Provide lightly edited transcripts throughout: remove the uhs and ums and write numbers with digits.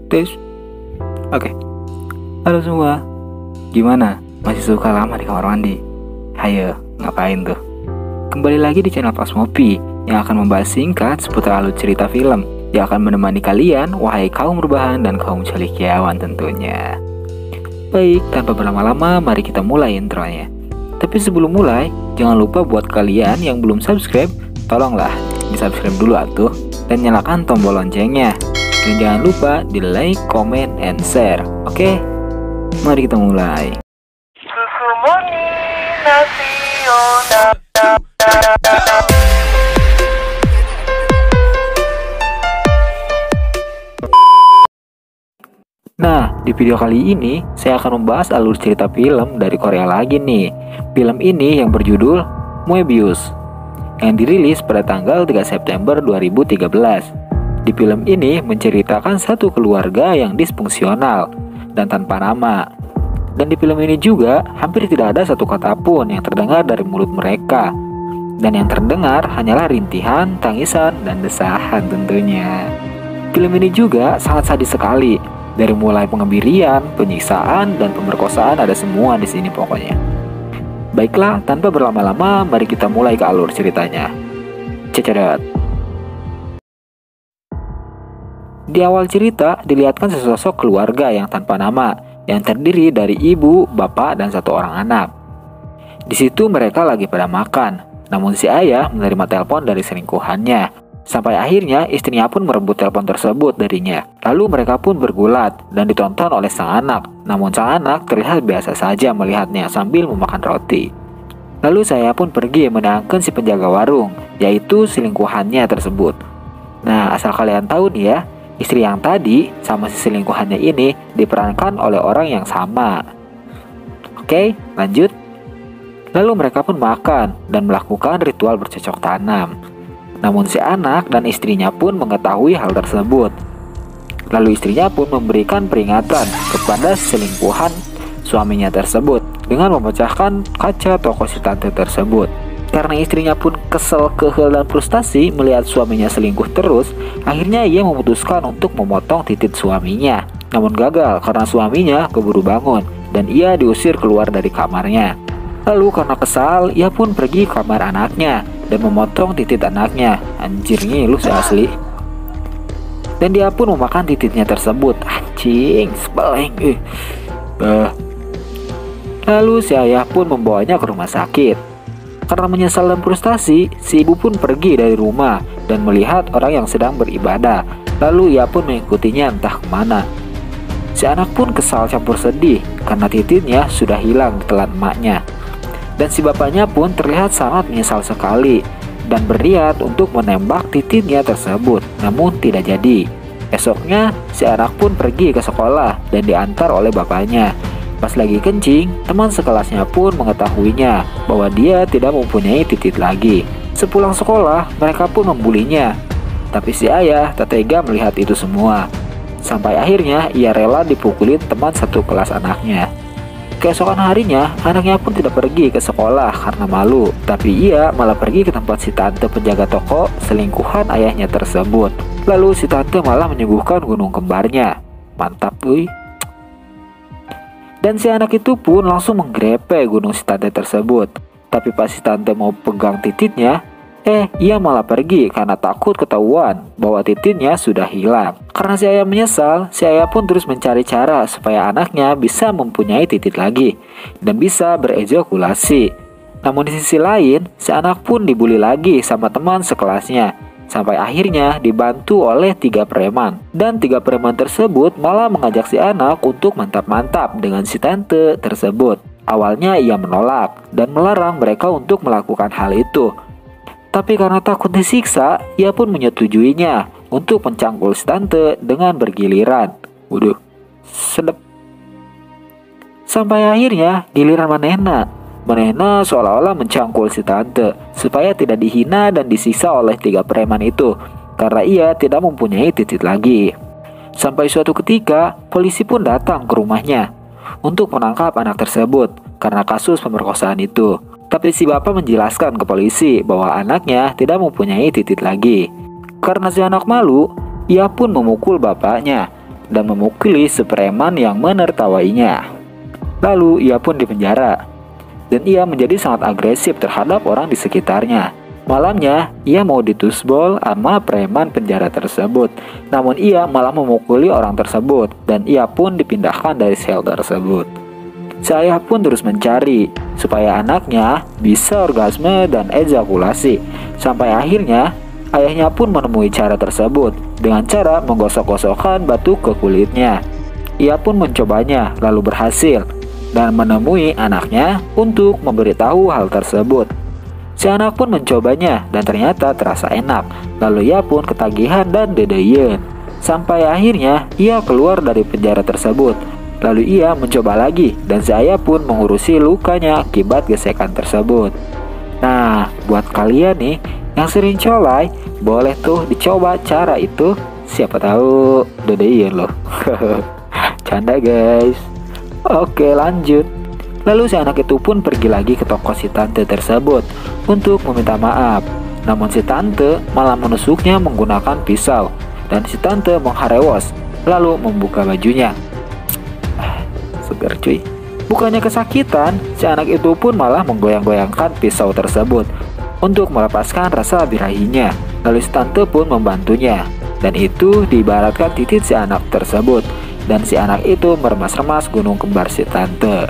Tes. Oke. Halo semua. Gimana? Masih suka lama di kamar mandi? Hayo, ngapain tuh? Kembali lagi di channel Pasmopi yang akan membahas singkat seputar alur cerita film yang akan menemani kalian, wahai kaum rebahan dan kaum cendekiawan tentunya. Baik, tanpa berlama-lama, mari kita mulai intronya. Tapi sebelum mulai, jangan lupa buat kalian yang belum subscribe, tolonglah di-subscribe dulu atuh dan nyalakan tombol loncengnya. Dan jangan lupa di like, comment, and share. Oke? Mari kita mulai. Susumoni nasional. Nah, di video kali ini saya akan membahas alur cerita film dari Korea lagi nih. Film ini yang berjudul Moebius yang dirilis pada tanggal 3 September 2013. Di film ini menceritakan satu keluarga yang disfungsional dan tanpa nama. Dan di film ini juga hampir tidak ada satu kata pun yang terdengar dari mulut mereka. Dan yang terdengar hanyalah rintihan, tangisan, dan desahan tentunya. Film ini juga sangat sadis sekali. Dari mulai pengebirian, penyiksaan, dan pemerkosaan ada semua di sini pokoknya. Baiklah, tanpa berlama-lama, mari kita mulai ke alur ceritanya. Cecedot. Di awal cerita dilihatkan sesosok keluarga yang tanpa nama, yang terdiri dari ibu, bapak, dan satu orang anak. Di situ mereka lagi pada makan, namun si ayah menerima telepon dari selingkuhannya. Sampai akhirnya istrinya pun merebut telepon tersebut darinya. Lalu mereka pun bergulat dan ditonton oleh sang anak. Namun sang anak terlihat biasa saja melihatnya sambil memakan roti. Lalu saya pun pergi menangkan si penjaga warung, yaitu selingkuhannya tersebut. Nah, asal kalian tahu nih ya, istri yang tadi sama si selingkuhannya ini diperankan oleh orang yang sama. Oke, lanjut. Lalu mereka pun makan dan melakukan ritual bercocok tanam. Namun si anak dan istrinya pun mengetahui hal tersebut. Lalu istrinya pun memberikan peringatan kepada selingkuhan suaminya tersebut dengan memecahkan kaca toko si tante tersebut. Karena istrinya pun kesel, kehel, dan frustasi melihat suaminya selingkuh terus, akhirnya ia memutuskan untuk memotong titik suaminya. Namun gagal karena suaminya keburu bangun dan ia diusir keluar dari kamarnya. Lalu karena kesal, ia pun pergi ke kamar anaknya dan memotong titik anaknya. Anjir ngilu si asli. Dan dia pun memakan titiknya tersebut. Anjing, sebeleng. Lalu si ayah pun membawanya ke rumah sakit. Karena menyesal dan frustasi, si ibu pun pergi dari rumah dan melihat orang yang sedang beribadah. Lalu ia pun mengikutinya entah kemana. Si anak pun kesal campur sedih karena titiknya sudah hilang ditelan emaknya. Dan si bapaknya pun terlihat sangat menyesal sekali dan berniat untuk menembak titiknya tersebut, namun tidak jadi. Esoknya, si anak pun pergi ke sekolah dan diantar oleh bapaknya. Pas lagi kencing, teman sekelasnya pun mengetahuinya bahwa dia tidak mempunyai titik lagi. Sepulang sekolah, mereka pun membulinya. Tapi si ayah tak tega melihat itu semua. Sampai akhirnya ia rela dipukulin teman satu kelas anaknya. Keesokan harinya, anaknya pun tidak pergi ke sekolah karena malu. Tapi ia malah pergi ke tempat si tante penjaga toko selingkuhan ayahnya tersebut. Lalu si tante malah menyuguhkan gunung kembarnya. Mantap wuih. Dan si anak itu pun langsung menggrepe gunung si tante tersebut. Tapi pas si tante mau pegang titiknya, ia malah pergi karena takut ketahuan bahwa titiknya sudah hilang. Karena si ayah menyesal, si ayah pun terus mencari cara supaya anaknya bisa mempunyai titik lagi dan bisa berejakulasi. Namun di sisi lain, si anak pun dibully lagi sama teman sekelasnya. Sampai akhirnya dibantu oleh 3 preman. Dan 3 preman tersebut malah mengajak si anak untuk mantap-mantap dengan si tante tersebut. Awalnya ia menolak dan melarang mereka untuk melakukan hal itu. Tapi karena takut disiksa, ia pun menyetujuinya untuk mencangkul si tante dengan bergiliran. Waduh, sedep. Sampai akhirnya giliran Manehna. Manehna seolah-olah mencangkul si tante supaya tidak dihina dan disiksa oleh 3 preman itu karena ia tidak mempunyai titik lagi. Sampai suatu ketika polisi pun datang ke rumahnya untuk menangkap anak tersebut karena kasus pemerkosaan itu. Tapi si bapak menjelaskan ke polisi bahwa anaknya tidak mempunyai titik lagi. Karena si anak malu, ia pun memukul bapaknya. dan memukuli si preman yang menertawainya. Lalu ia pun dipenjara, dan ia menjadi sangat agresif terhadap orang di sekitarnya. Malamnya, ia mau ditusbol sama preman penjara tersebut. Namun ia malah memukuli orang tersebut, dan ia pun dipindahkan dari sel tersebut. Si ayah pun terus mencari supaya anaknya bisa orgasme dan ejakulasi. Sampai akhirnya, ayahnya pun menemui cara tersebut dengan cara menggosok-gosokkan batu ke kulitnya. Ia pun mencobanya, lalu berhasil, dan menemui anaknya untuk memberitahu hal tersebut. Si anak pun mencobanya dan ternyata terasa enak. Lalu ia pun ketagihan dan dedeyen. Sampai akhirnya ia keluar dari penjara tersebut. Lalu ia mencoba lagi dan si ayah pun mengurusi lukanya akibat gesekan tersebut. Nah, buat kalian nih yang sering colai, boleh tuh dicoba cara itu. Siapa tahu dedeyen loh. Canda guys. Oke, lanjut. Lalu si anak itu pun pergi lagi ke toko si tante tersebut untuk meminta maaf. Namun si tante malah menusuknya menggunakan pisau, dan si tante mengharewos lalu membuka bajunya. Segar cuy. Bukannya kesakitan, si anak itu pun malah menggoyang-goyangkan pisau tersebut untuk melepaskan rasa birahinya. Lalu si tante pun membantunya, dan itu diibaratkan titik si anak tersebut. Dan si anak itu meremas-remas gunung kembar si tante.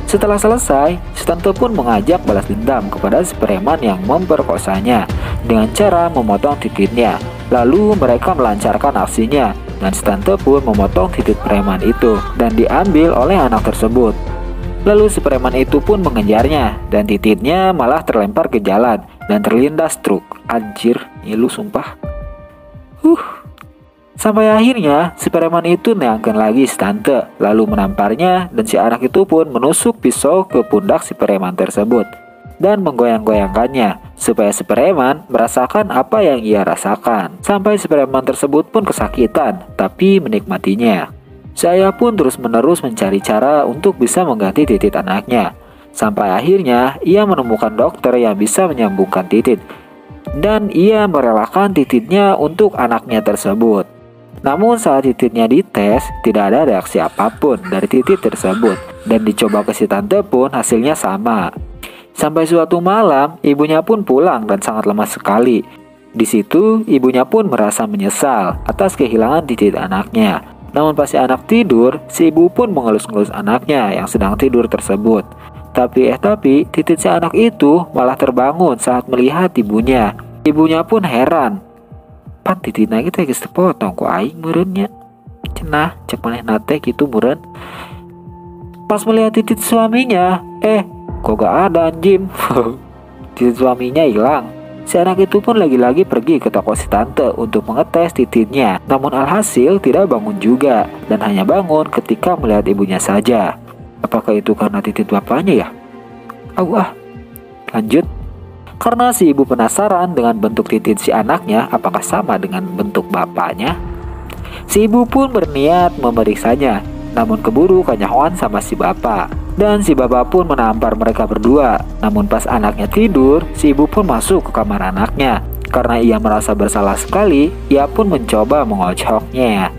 Setelah selesai, si tante pun mengajak balas dendam kepada si preman yang memperkosanya dengan cara memotong titiknya. Lalu mereka melancarkan aksinya, dan si tante pun memotong titik preman itu dan diambil oleh anak tersebut. Lalu si preman itu pun mengejarnya, dan titiknya malah terlempar ke jalan dan terlindas truk. Anjir, ngilu sumpah. Sampai akhirnya si preman itu neangkan lagi si tante, lalu menamparnya, dan si anak itu pun menusuk pisau ke pundak si preman tersebut dan menggoyang-goyangkannya supaya si preman merasakan apa yang ia rasakan. Sampai si preman tersebut pun kesakitan tapi menikmatinya. Saya pun terus-menerus mencari cara untuk bisa mengganti titik anaknya. Sampai akhirnya ia menemukan dokter yang bisa menyambungkan titik, dan ia merelakan titiknya untuk anaknya tersebut. Namun saat titiknya dites, tidak ada reaksi apapun dari titik tersebut, dan dicoba ke si tante pun hasilnya sama. Sampai suatu malam, ibunya pun pulang dan sangat lemas sekali. Di situ, ibunya pun merasa menyesal atas kehilangan titik anaknya. Namun pas si anak tidur, si ibu pun mengelus-ngelus anaknya yang sedang tidur tersebut. Tapi titik si anak itu malah terbangun saat melihat ibunya. Ibunya pun heran. Pat titikna kita geus potong ku aing meureunnya. Cenah cek maneh nate kitu meureun. Pas melihat titik suaminya, kok gak ada anjim. Titik suaminya hilang. Si anak itu pun lagi-lagi pergi ke toko si tante untuk mengetes titiknya. Namun alhasil tidak bangun juga, dan hanya bangun ketika melihat ibunya saja. Apakah itu karena titik bapaknya ya? Lanjut. Karena si ibu penasaran dengan bentuk titik si anaknya apakah sama dengan bentuk bapaknya, si ibu pun berniat memeriksanya. Namun keburu kanyahoan sama si bapak, dan si bapak pun menampar mereka berdua. Namun pas anaknya tidur, si ibu pun masuk ke kamar anaknya. Karena ia merasa bersalah sekali, ia pun mencoba mengocoknya.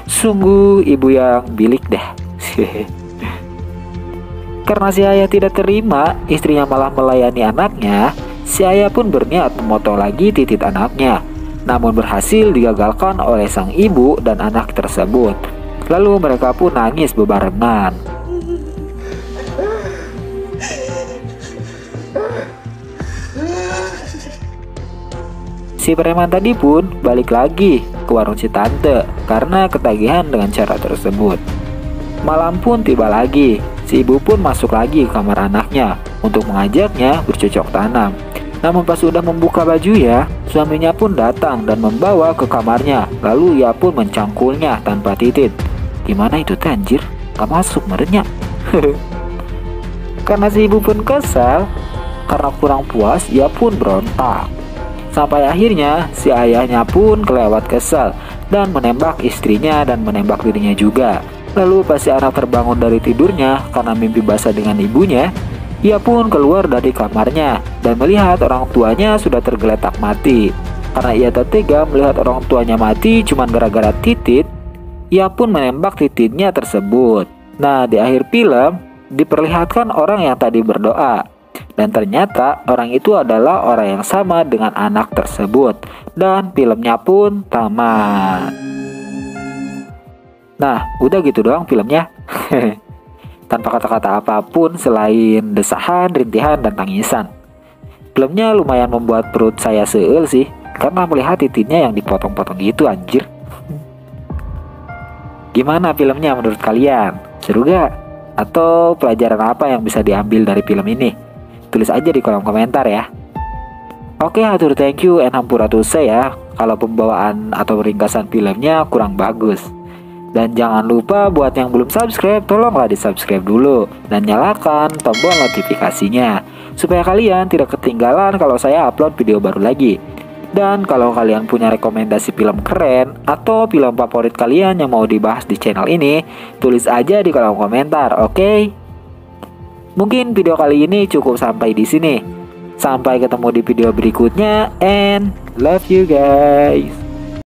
Sungguh ibu yang bilik deh. Karena si ayah tidak terima istrinya malah melayani anaknya, si ayah pun berniat memotong lagi titik anaknya. Namun berhasil digagalkan oleh sang ibu dan anak tersebut. Lalu mereka pun nangis bebarengan. Si preman tadi pun balik lagi ke warung si tante karena ketagihan dengan cara tersebut. Malam pun tiba lagi. Si ibu pun masuk lagi ke kamar anaknya untuk mengajaknya bercocok tanam. Namun pas sudah membuka baju ya, suaminya pun datang dan membawa ke kamarnya. Lalu ia pun mencangkulnya tanpa titik. Gimana itu teh anjir? Gak masuk merenya. Karena si ibu pun kesal, karena kurang puas ia pun berontak. Sampai akhirnya si ayahnya pun kelewat kesal dan menembak istrinya dan menembak dirinya juga. Lalu pas si anak terbangun dari tidurnya karena mimpi basah dengan ibunya, ia pun keluar dari kamarnya dan melihat orang tuanya sudah tergeletak mati. Karena ia tak tega melihat orang tuanya mati cuma gara-gara titit, Ia pun menembak titiknya tersebut. Nah, di akhir film diperlihatkan orang yang tadi berdoa. Dan ternyata orang itu adalah orang yang sama dengan anak tersebut. Dan filmnya pun tamat. Nah, udah gitu doang filmnya. Tanpa kata-kata apapun selain desahan, rintihan, dan tangisan. Filmnya lumayan membuat perut saya seul sih, karena melihat titiknya yang dipotong-potong gitu anjir. Gimana filmnya menurut kalian? Seru gak? Atau pelajaran apa yang bisa diambil dari film ini? Tulis aja di kolom komentar ya. Oke, hatur thank you and hampuratusnya ya kalau pembawaan atau ringkasan filmnya kurang bagus. Dan jangan lupa buat yang belum subscribe, tolonglah di subscribe dulu dan nyalakan tombol notifikasinya supaya kalian tidak ketinggalan kalau saya upload video baru lagi. Dan kalau kalian punya rekomendasi film keren atau film favorit kalian yang mau dibahas di channel ini, tulis aja di kolom komentar, oke? Mungkin video kali ini cukup sampai di sini. Sampai ketemu di video berikutnya and love you guys.